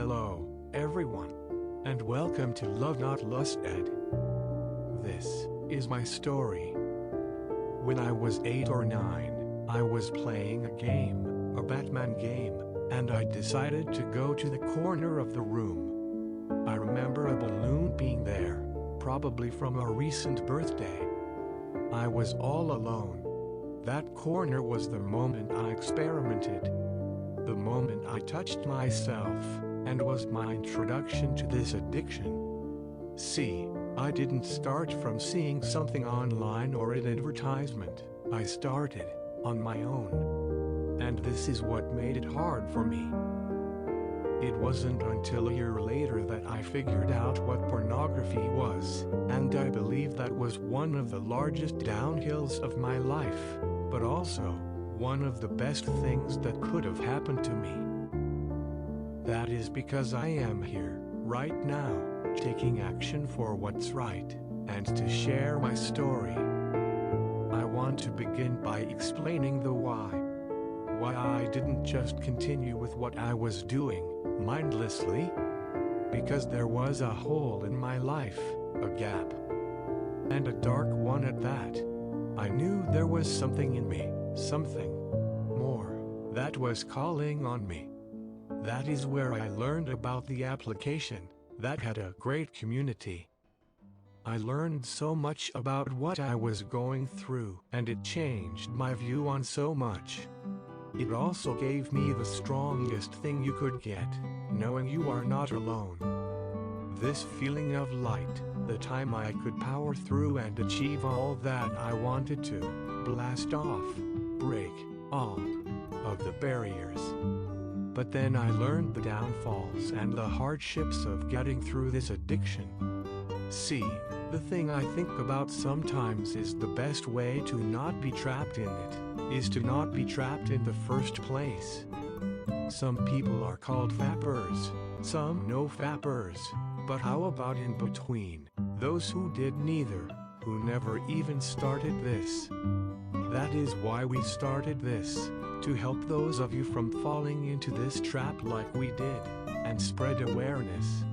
Hello, everyone, and welcome to LoveLustED. This is my story. When I was 8 or 9, I was playing a game, a Batman game, and I decided to go to the corner of the room. I remember a balloon being there, probably from a recent birthday. I was all alone. That corner was the moment I experimented. The moment I touched myself, and was my introduction to this addiction. See, I didn't start from seeing something online or an advertisement. I started on my own. And this is what made it hard for me. It wasn't until a year later that I figured out what pornography was, and I believe that was one of the largest downhills of my life, but also one of the best things that could have happened to me. That is because I am here, right now, taking action for what's right, and to share my story. I want to begin by explaining the why. Why I didn't just continue with what I was doing, mindlessly. Because there was a hole in my life, a gap. And a dark one at that. I knew there was something in me, something more, that was calling on me. That is where I learned about the application, that had a great community. I learned so much about what I was going through, and it changed my view on so much. It also gave me the strongest thing you could get, knowing you are not alone. This feeling of light, the time I could power through and achieve all that I wanted to, blast off, break all of the barriers. But then I learned the downfalls and the hardships of getting through this addiction. See, the thing I think about sometimes is the best way to not be trapped in it, is to not be trapped in the first place. Some people are called fappers, some no-fappers, but how about in between, those who did neither, who never even started this? That is why we started this, to help those of you from falling into this trap like we did, and spread awareness.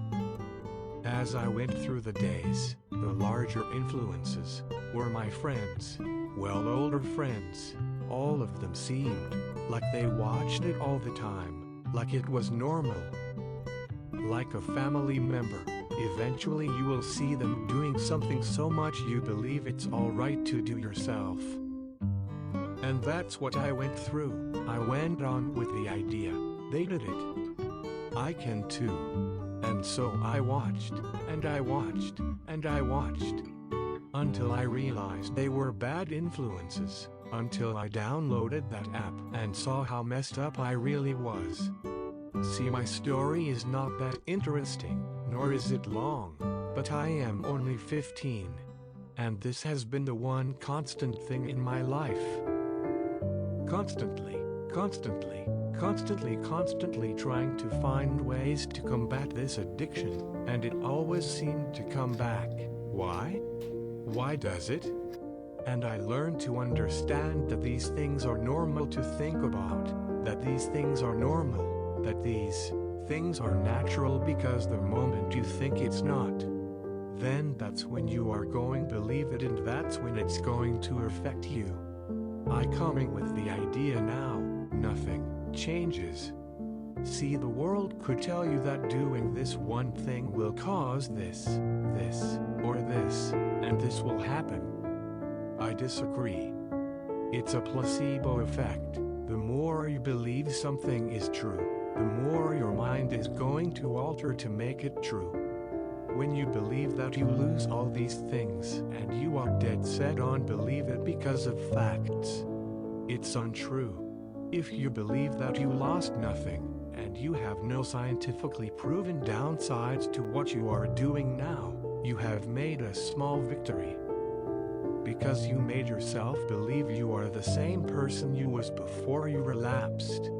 As I went through the days, the larger influences were my friends, well, older friends. All of them seemed like they watched it all the time, like it was normal. Like a family member, eventually you will see them doing something so much you believe it's alright to do yourself. And that's what I went through. I went on with the idea, they did it, I can too. And so I watched, and I watched, and I watched, until I realized they were bad influences, until I downloaded that app and saw how messed up I really was. See, my story is not that interesting, nor is it long, but I am only 15. And this has been the one constant thing in my life. Constantly trying to find ways to combat this addiction, and it always seemed to come back. Why? Why does it? And I learned to understand that these things are normal to think about, that these things are normal, that these things are natural, because the moment you think it's not, then that's when you are going to believe it, and that's when it's going to affect you. I coming with the idea now, nothing changes. See, the world could tell you that doing this one thing will cause this, or this, and this will happen. I disagree. It's a placebo effect. The more you believe something is true, the more your mind is going to alter to make it true. When you believe that you lose all these things and you are dead set on believe it because of facts, it's untrue. If you believe that you lost nothing, and you have no scientifically proven downsides to what you are doing now, you have made a small victory. Because you made yourself believe you are the same person you was before you relapsed.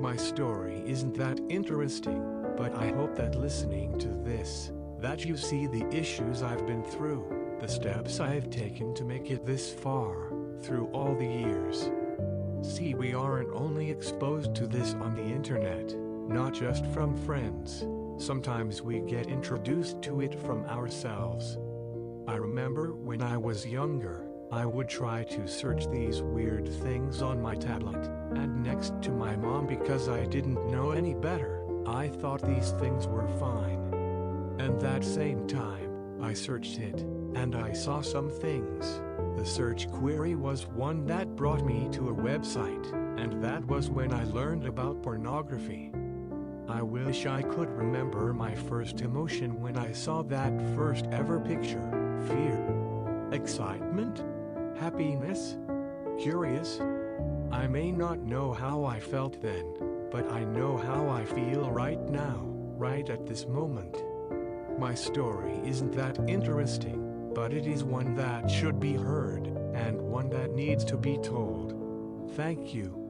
My story isn't that interesting, but I hope that listening to this, that you see the issues I've been through, the steps I've taken to make it this far, through all the years. See, we aren't only exposed to this on the internet. not just from friends. Sometimes we get introduced to it from ourselves. I remember when I was younger, I would try to search these weird things on my tablet, and next to my mom because I didn't know any better. I thought these things were fine. And that same time, I searched it, and I saw some things. The search query was one that brought me to a website, and that was when I learned about pornography. I wish I could remember my first emotion when I saw that first ever picture. Fear? Excitement? Happiness? Curious? I may not know how I felt then, but I know how I feel right now, right at this moment. My story isn't that interesting, but it is one that should be heard, and one that needs to be told. Thank you.